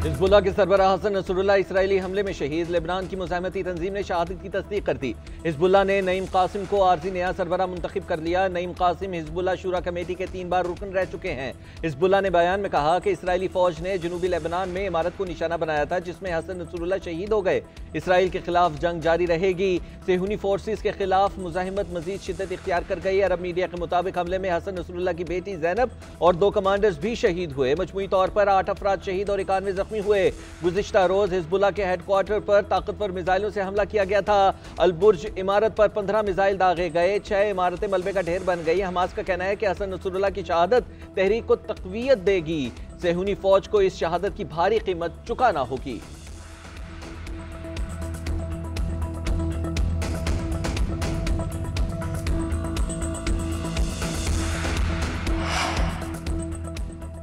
Hezbollah के सरबराह Hasan Nasrallah Israeli हमले में शहीद। लेबनान की मुज़ाहमती तंजीम ने शहादत की तस्दीक कर दी। हिजबुल्लाह ने नईम कासिम को आर्जी नया सरबराह मुंतखब कर लिया। नईम कासिम हिजबुल्लाह शूरा कमेटी के 3 बार रुकन रह चुके हैं। हिजबुल्लाह ने बयान में कहा कि इसराइली फौज ने जनूबी लेबनान में इमारत को निशाना बनाया था जिसमें हसन नसरुल्लाह शहीद हो गए। इसराइल के खिलाफ जंग जारी रहेगी। सेहूनी फोर्सेस के खिलाफ मुजाहिमत मजीद शिद्दत इख्तियार कर गई। अरब मीडिया के मुताबिक हमले में हसन नसरुल्लाह की बेटी जैनब और 2 कमांडर्स भी शहीद हुए। मजमूई तौर पर 8 अफराद शहीद और 91 जख्मी हुए। गुज़िश्ता रोज हिजबुल्लाह के हेडक्वार्टर पर ताकतवर मिसाइलों से हमला किया गया था। अलबुर्ज इमारत पर 15 मिसाइल दागे गए। 6 इमारतें मलबे का ढेर बन गई। हमास का कहना है कि हसन नसरुल्लाह की शहादत तहरीक को तक़वियत देगी। सेहूनी फौज को इस शहादत की भारी कीमत चुकाना होगी।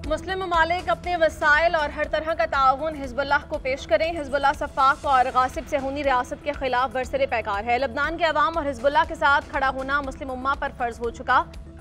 मुस्लिम ममालिक अपने वसाइल और हर तरह का ताउन हिजबुल्लाह को पेश करें। हिजबुल्लाह सफ़ाक और गासिब सेहूनी रियासत के खिलाफ बरसरे पैकार है। लबनान के अवाम और हिजबुल्लाह के साथ खड़ा होना मुस्लिम उम्मा पर फ़र्ज हो चुका।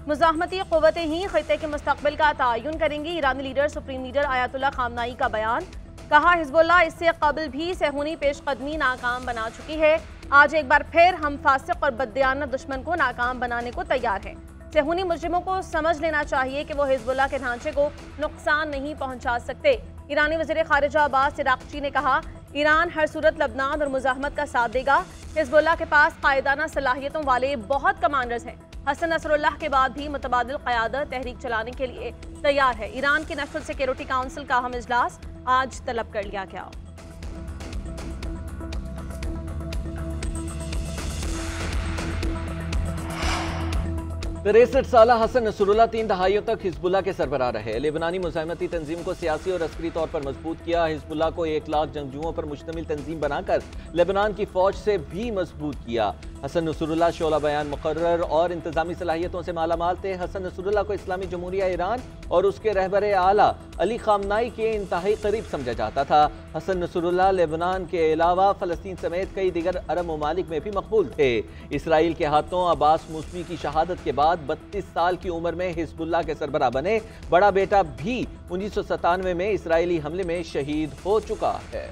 मुज़ाहमती क़ुव्वतें ही ख़ित्ते के मुस्तक़बिल का तयन करेंगी। ईरानी लीडर सुप्रीम लीडर आयतुल्लाह ख़ामनाई का बयान। कहा, हिजबुल्लाह इससे कबल भी सेहूनी पेशकदमी नाकाम बना चुकी है। आज एक बार फिर हम फासिक और बददियानत दुश्मन को नाकाम बनाने को तैयार हैं। सेहूनी मुजरिमों को समझ लेना चाहिए कि वो हिजबुल्लाह के ढांचे को नुकसान नहीं पहुंचा सकते। ईरानी वज़ीर ख़ारिजा अब्बास इराक़ची ने कहा, ईरान हर सूरत लबनान और मुज़ाहमत का साथ देगा। हिजबुल्लाह के पास कायदाना सलाहियतों वाले बहुत कमांडर्स हैं। हसन नसरुल्लाह के बाद भी मुतबादिल क़यादत तहरीक चलाने के लिए तैयार है। ईरान की नेशनल सिक्योरिटी काउंसिल का अहम इजलास आज तलब कर लिया गया। 63 साला हसन नसरुल्लाह 3 दहाइयों तक हिजबुल्लाह के सरबराह रहे। लेबनानी मुज़ाहिमती तंजीम को सियासी और अस्करी तौर पर मजबूत किया। हिजबुल्लाह को 1 लाख जंगजुओं पर मुश्तमिल तंजीम बनाकर लेबनान की फौज से भी मजबूत किया। हसन नसरुल्लाह शोला बयान मुकर्रर और इंतजामी सलाहियतों से मालामाल थे। हसन नसरुल्लाह को इस्लामी जमहूरिया ईरान और उसके रहबर आला अली ख़ामनाई के इंतहाई करीब समझा जाता था। हसन नसरुल्लाह लेबनान के अलावा फ़लस्तीन समेत कई दिगर अरब ममालिक में भी मकबूल थे। इसराइल के हाथों अब्बास मूसवी की शहादत के बाद 32 साल की उम्र में हिजबुल्लाह के सरबराह बने। बड़ा बेटा भी 1997 में इसराइली हमले में शहीद हो चुका है।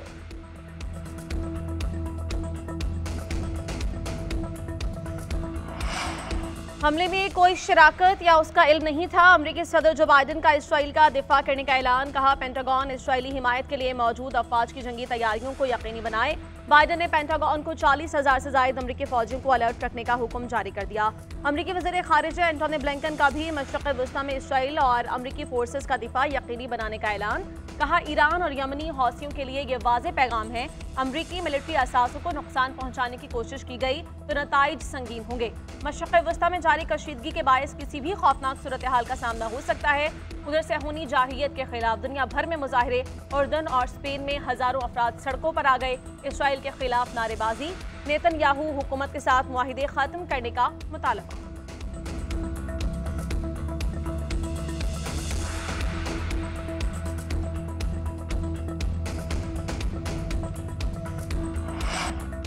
हमले में कोई शराकत या उसका इल्म नहीं था। अमरीकी सदर जो बाइडन का इसराइल का दिफा करने का ऐलान। कहा, पेंटागन इसराइली हिमायत के लिए मौजूद अफवाज की जंगी तैयारियों को यकीनी बनाए। बाइडन ने पेंटागन को 40,000 से ज्यादा अमरीकी फौजियों को अलर्ट रखने का हुक्म जारी कर दिया। अमरीकी वज़ीर ख़ारिजा एंटोनी ब्लिंकन का भी मशरिक़ वस्ता में इसराइल और अमरीकी फोर्सेस का दिफा यकीनी बनाने का ऐलान। कहा, ईरान और यमनी हौसियों के लिए ये वाज़ेह पैगाम है, अमरीकी मिलिट्री असासों को नुकसान पहुंचाने की कोशिश की गई तो नताइज संगीन होंगे। मशरिक़ वस्ता में जारी कशीदगी के बायस किसी भी खौफनाक सूरत हाल का सामना हो सकता है। उधर सेहूनी जाहिलियत के खिलाफ दुनिया भर में मुजाहरे। उर्दन और स्पेन में हजारों अफराद सड़कों पर आ गए। इसराइल के खिलाफ नारेबाजी। नेतन्याहू हुकूमत के साथ मुआहिदे खत्म करने का मुतालबा।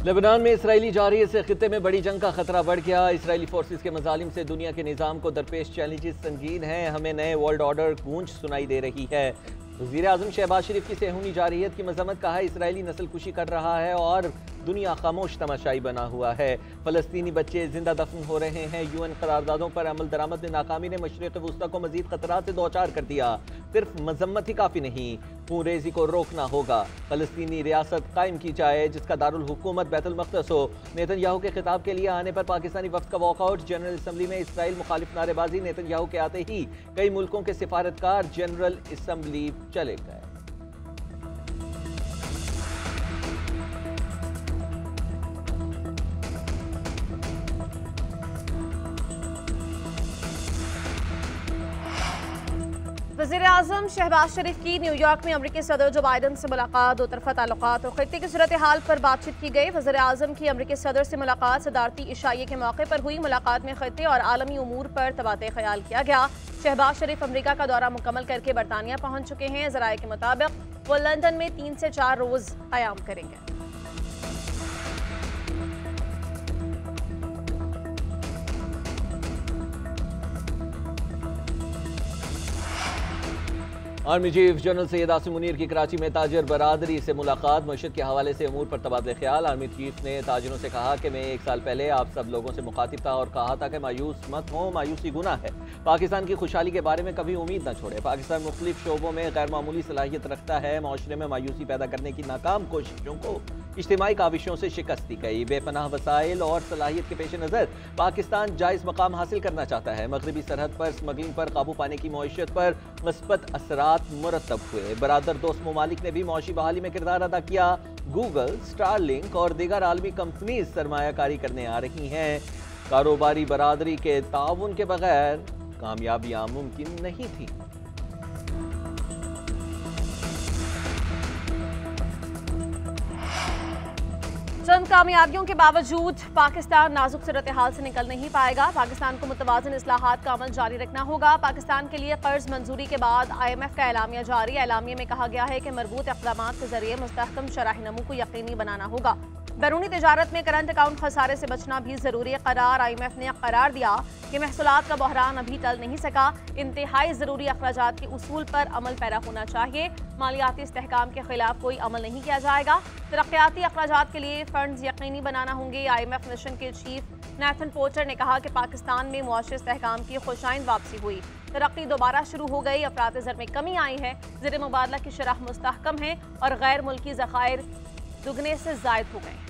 लेबनान में इसराइली जारहियत से खित्ते में बड़ी जंग का खतरा बढ़ गया। इसराइली फोर्सेस के मजालिम से दुनिया के निज़ाम को दरपेश चैलेंजेस संगीन हैं। हमें नए वर्ल्ड ऑर्डर गूंज सुनाई दे रही है। वज़ीर आज़म शहबाज शरीफ की सेहूनी जारहियत की मजम्मत। कहा, इसराइली नस्ल कुशी कर रहा है और दुनिया खामोश तमाशाई बना हुआ है। फ़लस्तीनी बच्चे जिंदा दफन हो रहे हैं। यूएन करारदादों पर अमल दरामद में नाकामी ने मशरिक़ वस्ता को मजीद खतरात से दोचार कर दिया। सिर्फ मजम्मत ही काफ़ी नहीं, खूनरेज़ी को रोकना होगा। फ़लस्तीनी रियासत कायम की जाए जिसका दारुल हुकूमत बैतुल मक़दस हो। नेतन्याहू के खिताब के लिए आने पर पाकिस्तानी वफ़द का वॉकआउट। जनरल असम्बली में इसराइल मुखालिफ नारेबाजी। नेतन्याहू के आते ही कई मुल्कों के सिफारतकार जनरल असम्बली चले गए। वज़ीर आज़म शहबाज शरीफ की न्यूयॉर्क में अमरीकी सदर जो बाइडन से मुलाकात। दो तरफ़ा ताल्लुकात और खित्ते की सूरत हाल पर बातचीत की गई। वज़ीर आज़म की अमरीकी सदर से मुलाकात सदारती इशाइये के मौके पर हुई। मुलाकात में खित्ते और आलमी उमूर पर तबादला ख्याल किया गया। शहबाज शरीफ अमरीका का दौरा मुकम्मल करके बरतानिया पहुँच चुके हैं। ज़राए के मुताबिक वो लंदन में 3 से 4 रोज़ क़याम करेंगे। Army chief general Syed Asim Munir की कराची में ताजर बरादरी से मुलाकात। मशहद के हवाले से अमूर पर तबादले ख्याल। आर्मी चीफ ने ताजरों से कहा कि मैं 1 साल पहले आप सब लोगों से मुखातिब था और कहा था कि मायूस मत हो, मायूसी गुनाह है। पाकिस्तान की खुशहाली के बारे में कभी उम्मीद न छोड़े। पाकिस्तान मुख्तलिफ शोबों में गैर मामूली सलाहियत रखता है। माशरे में मायूसी पैदा करने की नाकाम कोशिशों को इज्तिमाई काविशों से शिकस्त दी गई। बेपनाह वसाइल और सलाहियत के पेश नज़र पाकिस्तान जायज़ मकाम हासिल करना चाहता है। मगरबी सरहद पर स्मगलिंग पर काबू पाने की मईशत पर मस्बत असरात मुरतब हुए। बरादर दोस्त ममालिक ने भी मौशी बहाली में किरदार अदा किया। गूगल, स्टारलिंक और दीगर आलमी कंपनीज सरमायाकारी करने आ रही हैं। कारोबारी बरादरी के ताउन के बगैर कामयाबियां मुमकिन नहीं थी। चंद कामयाबियों के बावजूद पाकिस्तान नाजुक सूरत हाल से निकल नहीं पाएगा। पाकिस्तान को मुतवाज़िन इस्लाहात का अमल जारी रखना होगा। पाकिस्तान के लिए कर्ज मंजूरी के बाद IMF का एलामिया जारी। एलामिया में कहा गया है कि मरबूत इक़दाम के जरिए मुस्तहकम शरह नमू को यकीनी बनाना होगा। बैरूनी तिजारत में करंट अकाउंट खसारे से बचना भी जरूरी करार। IMF ने करार दिया कि महसूलात का बहरान अभी टल नहीं सका। इंतहाई जरूरी अखराजात के उसूल पर अमल पैरा होना चाहिए। मालियाती इस्तेहकाम के खिलाफ कोई अमल नहीं किया जाएगा। तरक्याती अखराजात के लिए फंड्स यकीनी बनाना होंगे। IMF मिशन के चीफ नेथन पोर्टर ने कहा कि पाकिस्तान में मुआशी इस्तेहकाम की खुशाइन वापसी हुई। तरक्की दोबारा शुरू हो गई। अफरात ज़र में कमी आई है। ज़र मुबादला की शरह मुस्तहकम है और गैर मुल्की ज़खायर दुगने से ज़ायद हो गए।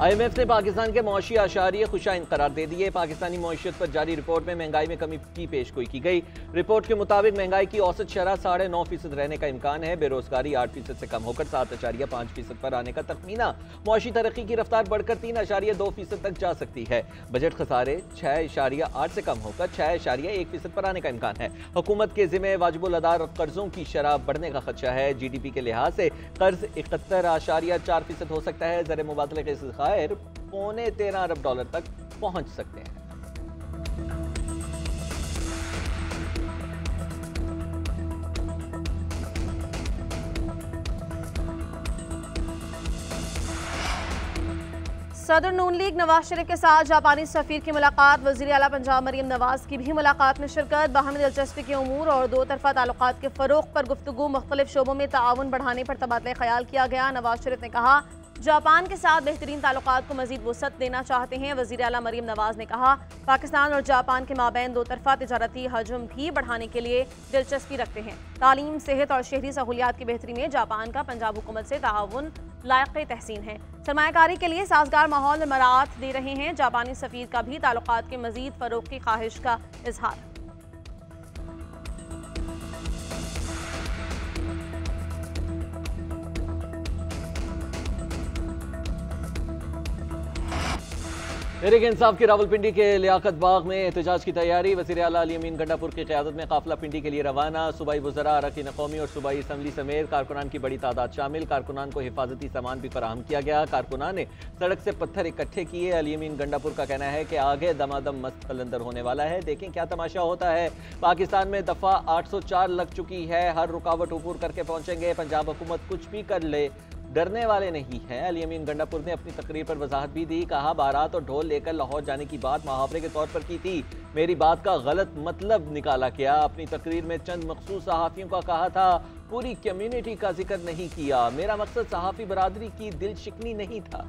IMF ने पाकिस्तान के मौशी आशारिये खुशाइन करार दे दिए। पाकिस्तानी मईशत पर जारी रिपोर्ट में महंगाई में कमी की पेशगोई की गई। रिपोर्ट के मुताबिक महंगाई की औसत शरह 9.5% रहने का इम्कान है। बेरोजगारी 8% से कम होकर 7.5% पर आने का तखमीना। मौशी तरक्की की रफ्तार बढ़कर 3.2% तक जा सकती है। बजट खसारे 6.8 से कम होकर 6.1% पर आने का इम्कान है। हुकूमत के जिम्मे वाजिबुल अदा कर्जों की शरह बढ़ने का खदशा है। GDP के लिहाज से कर्ज 71.4% हो सकता है। ज़र मुबादले के ज़खायर $13.25 अरब तक पहुंच सकते हैं। सदर नून लीग नवाज शरीफ के साथ जापानी सफीर की मुलाकात। वज़ीर आला पंजाब मरियम नवाज की भी मुलाकात में शिरकत। बाहमी दिलचस्पी के उमूर और दो तरफा ताल्लुकात के फ़रोग़ पर गुफ्तगू। मुख्तलिफ शोबों में ताआवुन बढ़ाने पर तबादला ख्याल किया गया। नवाज शरीफ ने कहा जापान के साथ बेहतरीन ताल्लुकात को मज़ीद वसअत देना चाहते हैं। वज़ीर आला मरियम नवाज ने कहा पाकिस्तान और जापान के माबैन दो तरफा तिजारती हजम भी बढ़ाने के लिए दिलचस्पी रखते हैं। तालीम, सेहत और शहरी सहूलियात की बेहतरी में जापान का पंजाब हुकूमत से ताआवुन लायक़ तहसीन है। सरमायाकारी के लिए साजगार माहौल में मराहत दे रहे हैं। जापानी सफ़ीर का भी ताल्लुकात के मज़ीद फ़रोग़ की ख्वाहिश का इजहार। तहरीक इंसाफ की रावलपिंडी के लियाकत बाग में एहतजाज की तैयारी। वज़ीर आला अली अमीन गंडापुर की क़यादत में काफिला पिंडी के लिए रवाना। सूबाई वज़रा, अरकान कौमी और सूबाई असम्बली समेत कारकुनान की बड़ी तादाद शामिल। कारकुनान को हिफाजती सामान भी फराहम किया गया। कारकुनान ने सड़क से पत्थर इकट्ठे किए। अली अमीन गंडापुर का कहना है कि आगे दमादम मस्त कलंदर होने वाला है। देखें क्या तमाशा होता है। पाकिस्तान में दफ़ा 804 लग चुकी है। हर रुकावट ऊपर करके पहुंचेंगे। पंजाब हुकूमत कुछ भी कर ले, डरने वाले नहीं हैं। अली अमीन गंडापुर ने अपनी तकरीर पर वजाहत भी दी। कहा बारात और ढोल लेकर लाहौर जाने की बात मुहावरे के तौर पर की थी। मेरी बात का गलत मतलब निकाला गया। अपनी तकरीर में चंद मखसूस सहाफ़ियों का कहा था, पूरी कम्युनिटी का जिक्र नहीं किया। मेरा मकसद सहाफ़ी बरादरी की दिल शिकनी नहीं था।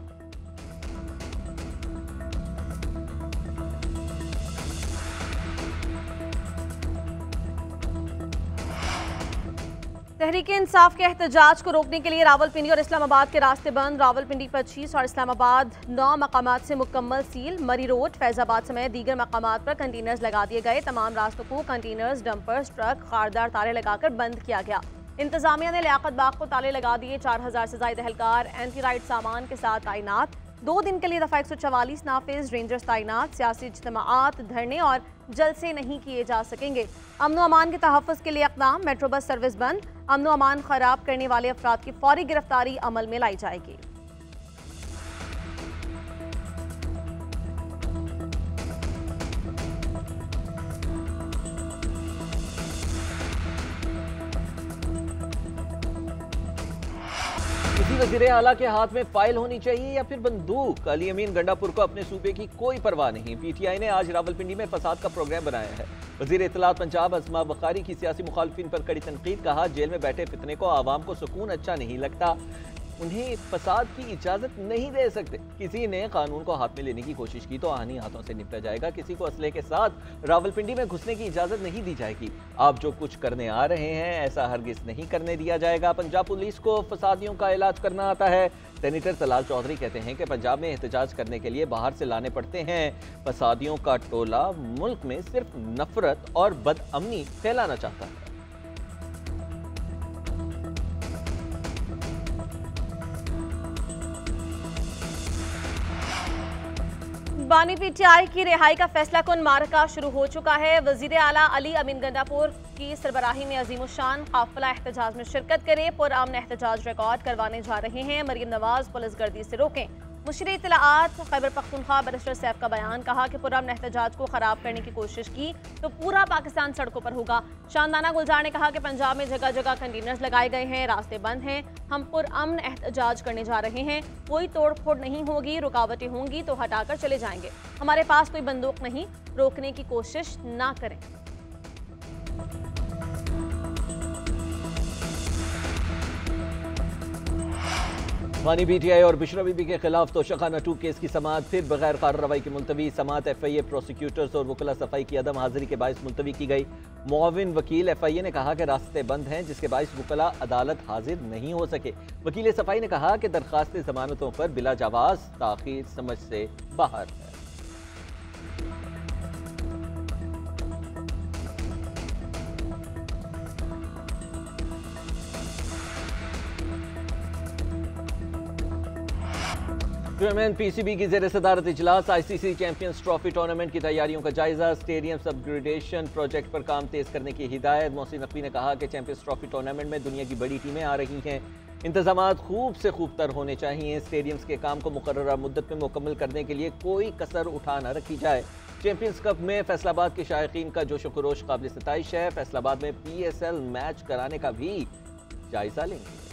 तहरीक इंसाफ के एहतजाज को रोकने के लिए रावलपिंडी और इस्लामाबाद के रास्ते बंद। रावलपिंडी 25 और इस्लामाबाद 9 मकामात से मुकम्मल सील। मरी रोड, फैजाबाद समेत दीगर मकामात पर कंटेनर्स लगा दिए गए। तमाम रास्तों को कंटेनर्स, डंपर्स, ट्रक, खारदार तारे लगाकर बंद किया गया। इंतजामिया ने लियाकत बाग को ताले लगा दिए। 4000 से ज्यादा एहलकार एंटी राइड सामान के साथ तैनात। 2 दिन के लिए दफ़ा 144 नाफिज, रेंजर्स तैनात। सियासी इज्तिमाआत, धरने और जलसे नहीं किए जा सकेंगे। अमन अमान के तहफ़्फ़ुज़ के लिए इक़दाम। मेट्रो बस सर्विस बंद। अमन अमान खराब करने वाले अफराद की फौरी गिरफ्तारी अमल में लाई जाएगी। इसी किसी वजीर आला के हाथ में फाइल होनी चाहिए या फिर बंदूक? अली अमीन गंडापुर को अपने सूबे की कोई परवाह नहीं। पीटीआई ने आज रावलपिंडी में फसाद का प्रोग्राम बनाया है। वजीर इत्तलात पंजाब अज़मा बखारी की सियासी मुखालफिन पर कड़ी तनकीद। कहा, जेल में बैठे फितने को आवाम को सुकून अच्छा नहीं लगता, उन्हें फसाद की इजाजत नहीं दे सकते। किसी ने कानून को हाथ में लेने की कोशिश की तो आनी हाथों से निपटा जाएगा। किसी को असले के साथ रावलपिंडी में घुसने की इजाजत नहीं दी जाएगी। आप जो कुछ करने आ रहे हैं ऐसा हरगिज नहीं करने दिया जाएगा। पंजाब पुलिस को फसादियों का इलाज करना आता है। सेनेटर तलाल चौधरी कहते हैं कि पंजाब में एहतजाज करने के लिए बाहर से लाने पड़ते हैं। फसादियों का टोला मुल्क में सिर्फ नफरत और बदअमनी फैलाना चाहता है। बानी पीटीआई की रिहाई का फैसला कुन मारका शुरू हो चुका है। वजीर आला अली अमीन गंडापुर की सरबराही में अजीमुशान काफिला एहतजाज में शिरकत करे। पुरअमन एहतजाज रिकॉर्ड करवाने जा रहे हैं। मरियम नवाज पुलिस गर्दी से रोकें। मुशीर इत्तलाआत खैबर पख्तूनख्वा बैरिस्टर सैफ का बयान। कहा कि पुरअमन एहतजाज को खराब करने की कोशिश की तो पूरा पाकिस्तान सड़कों पर होगा। शानदाना गुलजार ने कहा कि पंजाब में जगह जगह कंटेनर्स लगाए गए हैं, रास्ते बंद हैं। हम पुरअमन एहतजाज करने जा रहे हैं। कोई तोड़ फोड़ नहीं होगी, रुकावटें होंगी तो हटाकर चले जाएंगे। हमारे पास कोई बंदूक नहीं, रोकने की कोशिश ना करें। बानी पीटीआई और बिशरा बीबी के खिलाफ तोशाखाना 2 केस की समाअत फिर बगैर कार्रवाई की मुलतवी। समाअत एफआईए प्रोसिक्यूटर्स और वकला सफाई की अदम हाजिरी के बायस मुलतवी की गई। मुआविन वकील एफआईए ने कहा कि रास्ते बंद हैं जिसके बायस वकला अदालत हाजिर नहीं हो सके। वकील सफाई ने कहा कि दरखास्त जमानतों पर बिला जवाज ताखीर समझ से बाहर है। पीसीबी की जेर सदारत इजलास। आईसीसी चैंपियंस ट्रॉफी टूर्नामेंट की तैयारियों का जायजा। स्टेडियम अपग्रेडेशन प्रोजेक्ट पर काम तेज करने की हिदायत। मोहसिन नकवी ने कहा कि चैंपियंस ट्रॉफी टूर्नामेंट में दुनिया की बड़ी टीमें आ रही हैं, इंतजामात खूब से खूब तर होने चाहिए। स्टेडियम्स के काम को मुकर्ररा मुद्दत में मुकम्मल करने के लिए कोई कसर उठा न रखी जाए। चैंपियंस कप में फैसलाबाद के शायकीन का जोश खरोश काबिल सताइश है। फैसलाबाद में PSL मैच कराने का भी जायजा लेंगे।